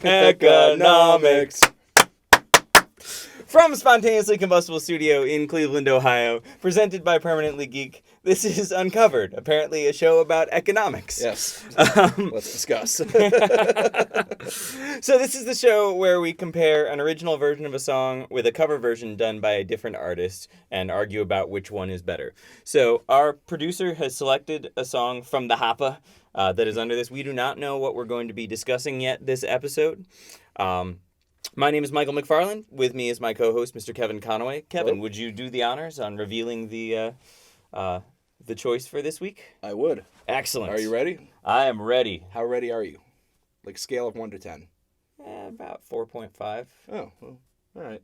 Economics. From Spontaneously Combustible Studio in Cleveland, Ohio, presented by Permanently Geek, this is Uncovered, apparently a show about economics. Yes. Let's discuss. So this is the show where we compare an original version of a song with a cover version done by a different artist and argue about which one is better. So our producer has selected a song from the Hoppa that is under this. We do not know what we're going to be discussing yet this episode. My name is Michael McFarland. With me is my co-host, Mr. Kevin Conaway. Kevin, Hello. Would you do the honors on revealing the choice for this week? I would. Excellent. Are you ready? I am ready. How ready are you? Like scale of 1 to 10. About 4.5. Oh, well, all right.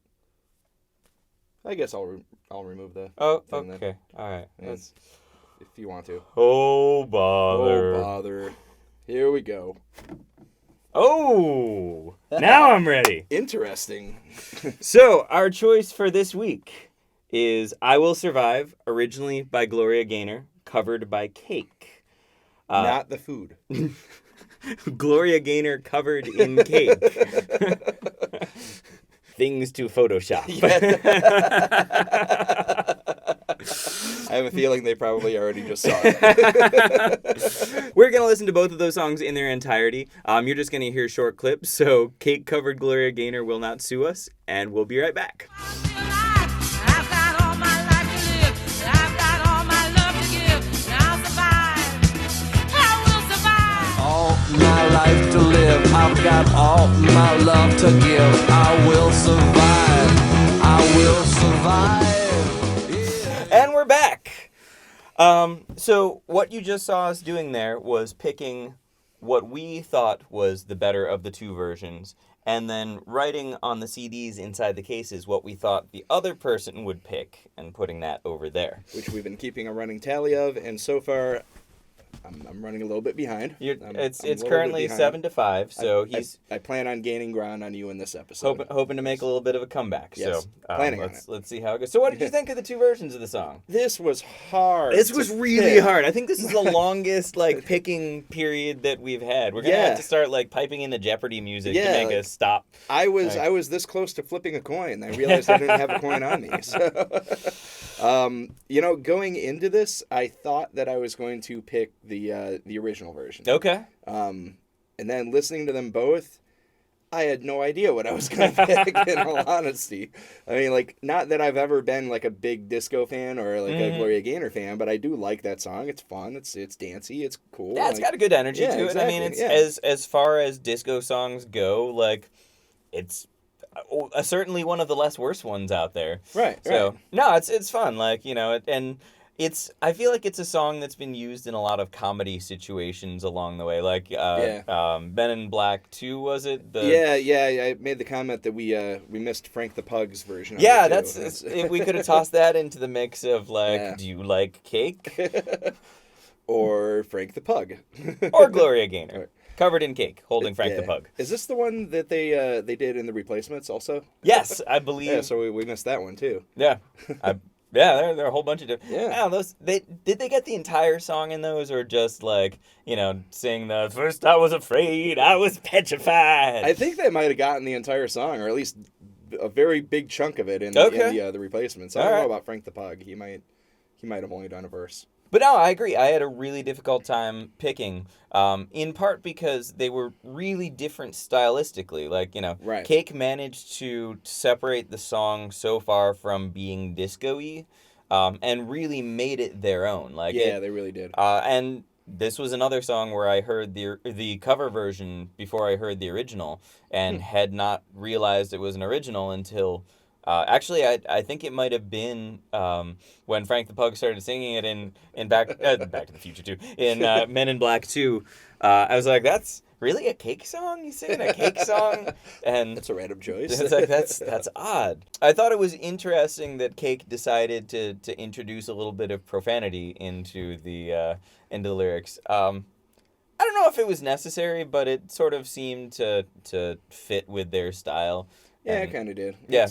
I guess I'll remove the. Oh, thing okay. then. All right. If you want to. Oh, bother. Oh, bother. Here we go. Oh, now I'm ready. Interesting. So, our choice for this week is I Will Survive, originally by Gloria Gaynor, covered by Cake. Not the food. Gloria Gaynor covered in Cake. Things to Photoshop. I have a feeling they probably already just saw it. We're going to listen to both of those songs in their entirety. You're just going to hear short clips, so Cake covered Gloria Gaynor will not sue us, and we'll be right back. I've got all my life to live. I've got all my love to give. I'll survive. I will survive. All my life to live, I've got all my love to give. I will survive. I will survive. And we're back. So what you just saw us doing there was picking what we thought was the better of the two versions, and then writing on the CDs inside the cases what we thought the other person would pick, and putting that over there. Which we've been keeping a running tally of, and so far, I'm running a little bit behind. It's currently 7-5, so I plan on gaining ground on you in this episode. hoping to make a little bit of a comeback. Yes, so planning on it. let's see how it goes. So what did you think of the two versions of the song? This was hard. This was to really pick. hard. I think this is the longest picking period that we've had. We're gonna have to start piping in the Jeopardy music to make us stop. I was this close to flipping a coin. I realized I didn't have a coin on me. So, going into this, I thought that I was going to pick the original version. Okay. And then listening to them both, I had no idea what I was going to pick, in all honesty. I mean, not that I've ever been, a big disco fan or, a Gloria Gaynor fan, but I do like that song. It's fun. It's dancey. It's cool. Yeah, it's got a good energy to it. Exactly. I mean, it's as far as disco songs go, it's certainly one of the less worse ones out there. Right, So, right. no, it's fun. And I feel like it's a song that's been used in a lot of comedy situations along the way. Ben in Black 2, was it? I made the comment that we missed Frank the Pug's version. Yeah, of it too. if we could have tossed that into the mix of do you like Cake? Or Frank the Pug. Or Gloria Gaynor. Covered in Cake, holding Frank the Pug. Is this the one that they did in the Replacements also? Yes, I believe. Yeah, so we missed that one too. Yeah. Yeah, there are a whole bunch of different. Yeah. Did they get the entire song in those, or just sing the first I was afraid, I was petrified? I think they might have gotten the entire song, or at least a very big chunk of it in the Replacements. I don't know about Frank the Pug. He might have only done a verse. But no, I agree. I had a really difficult time picking, in part because they were really different stylistically. Right. Cake managed to separate the song so far from being disco-y, and really made it their own. They really did. And this was another song where I heard the cover version before I heard the original, and had not realized it was an original until... actually, I think it might have been when Frank the Pug started singing it in Back to the Future 2, in Men in Black 2. I was like, that's really a Cake song? He's singing a Cake song? And That's a random choice. it's that's odd. I thought it was interesting that Cake decided to introduce a little bit of profanity into the lyrics. I don't know if it was necessary, but it sort of seemed to fit with their style. Yeah, it kind of did. Yeah.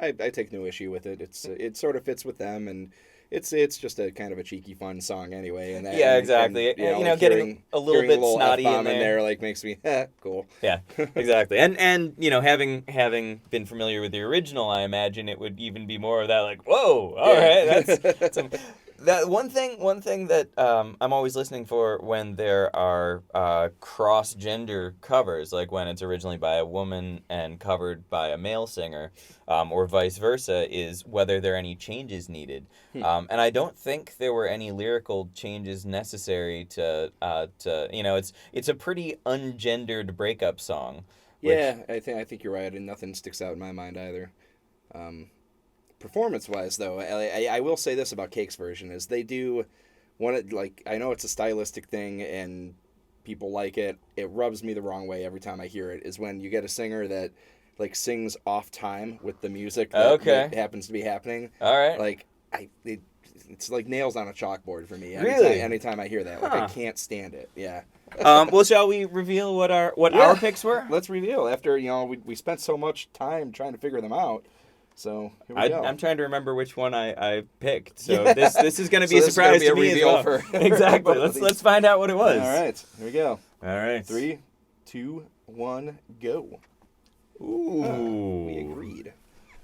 I take no issue with it. It sort of fits with them, and it's just a kind of a cheeky, fun song anyway. And that, Yeah, exactly. And, You know, getting a little hearing bit little snotty F-bomb in there. like makes me cool. Yeah, exactly. And you know, having been familiar with the original, I imagine it would even be more of that, like, whoa, all right, that's that one thing that I'm always listening for when there are cross-gender covers, like when it's originally by a woman and covered by a male singer, or vice versa, is whether there are any changes needed. And I don't think there were any lyrical changes necessary to you know, it's a pretty ungendered breakup song. Yeah, I think you're right, and nothing sticks out in my mind either. Performance-wise, though, I will say this about Cake's version is they do like, I know it's a stylistic thing and people like it. It rubs me the wrong way every time I hear it. Is when you get a singer that like sings off time with the music that happens to be happening. All right. Like it's like nails on a chalkboard for me. Really? Anytime I hear that, like I can't stand it. Yeah. Well, shall we reveal what our picks were? Let's reveal after we spent so much time trying to figure them out. So here we go. I'm trying to remember which one I picked. So this is going to be a this is gonna surprise be a to me as reveal well. for Exactly. both of these. Let's find out what it was. All right, here we go. All right. 3, 2, 1, go. Ooh. We agreed.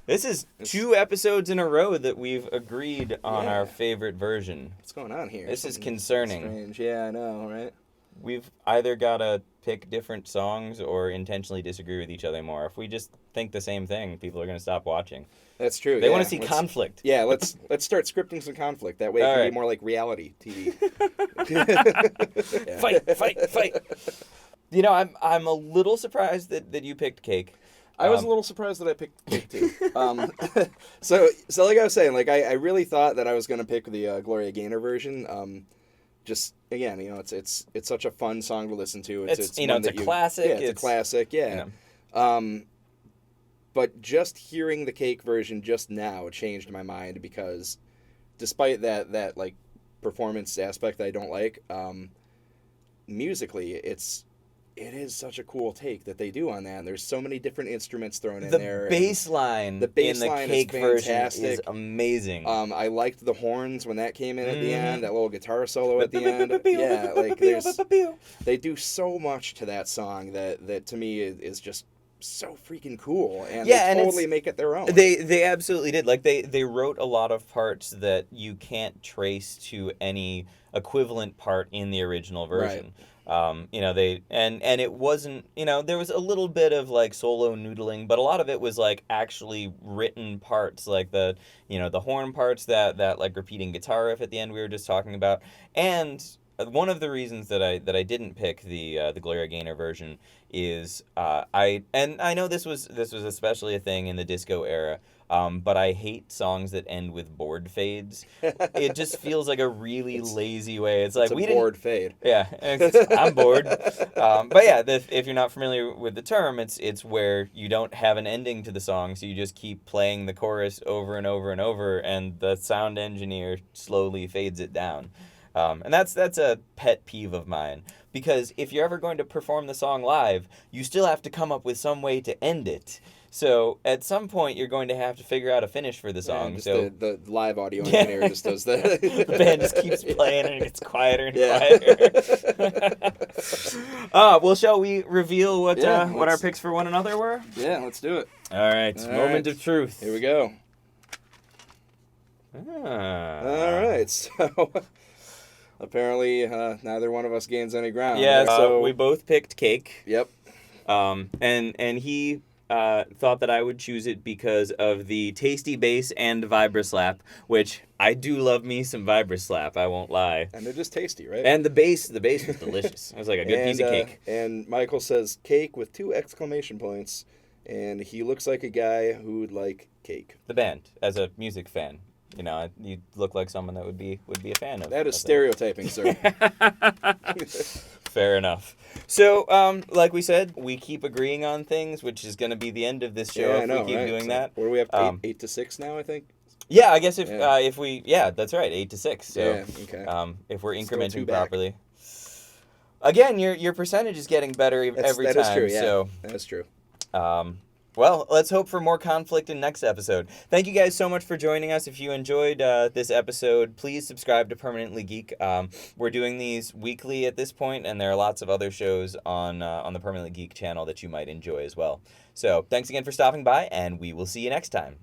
This is 2 episodes in a row that we've agreed on our favorite version. What's going on here? This is Something concerning. Strange. Yeah, I know, right? We've either got to pick different songs or intentionally disagree with each other more. If we just think the same thing, people are going to stop watching. That's true. They want to see conflict. Yeah, let's start scripting some conflict. That way it All can right. be more like reality TV. Fight. You know, I'm a little surprised that you picked Cake. I was a little surprised that I picked Cake too. So like I was saying, like I really thought that I was going to pick the Gloria Gaynor version. Just again, you know, it's such a fun song to listen to. It's you know, one it's a that classic. Yeah, it's a classic. Yeah. You know. But just hearing the Cake version just now changed my mind because, despite that like performance aspect that I don't like, musically it is such a cool take that they do on that. And there's so many different instruments thrown in there. The bass line in the Cake version is amazing. I liked the horns when that came in at the end, that little guitar solo at the end. Yeah, like they do so much to that song that to me is just so freaking cool, and they totally make it their own. They absolutely did. Like they wrote a lot of parts that you can't trace to any equivalent part in the original version. Right. You know, and it wasn't, you know, there was a little bit of like solo noodling, but a lot of it was like actually written parts, like the, you know, the horn parts, that like repeating guitar riff at the end we were just talking about. And one of the reasons that I didn't pick the Gloria Gaynor version is I know this was especially a thing in the disco era, but I hate songs that end with board fades. It just feels like a really lazy way. It's like a bored fade. Yeah, I'm bored. But yeah, if you're not familiar with the term, it's where you don't have an ending to the song, so you just keep playing the chorus over and over and over, and the sound engineer slowly fades it down. And that's a pet peeve of mine, because if you're ever going to perform the song live, you still have to come up with some way to end it. So at some point, you're going to have to figure out a finish for the song. So the live audio engineer just does that. The band just keeps playing and it gets quieter and quieter. Well, shall we reveal what our picks for one another were? Yeah, let's do it. All right, moment of truth. Here we go. All right, so apparently neither one of us gains any ground. Yeah, so we both picked Cake. Yep. And he thought that I would choose it because of the tasty bass and vibra-slap, which I do love me some vibra-slap, I won't lie. And they're just tasty, right? And the bass was delicious. It was like a good piece of cake. And Michael says cake with 2 exclamation points, and he looks like a guy who would like cake. The band, as a music fan. You know, you look like someone that would be a fan of. That is stereotyping, sir. Fair enough. So, like we said, we keep agreeing on things, which is going to be the end of this show if we keep doing that. Where are we up? 8 to 6 now, I think. Yeah, I guess if we that's right, 8 to 6. So, okay. If we're incrementing properly. Again, your percentage is getting better every time. That is true. Yeah, so that's true. Well, let's hope for more conflict in next episode. Thank you guys so much for joining us. If you enjoyed this episode, please subscribe to Permanently Geek. We're doing these weekly at this point, and there are lots of other shows on the Permanently Geek channel that you might enjoy as well. So thanks again for stopping by, and we will see you next time.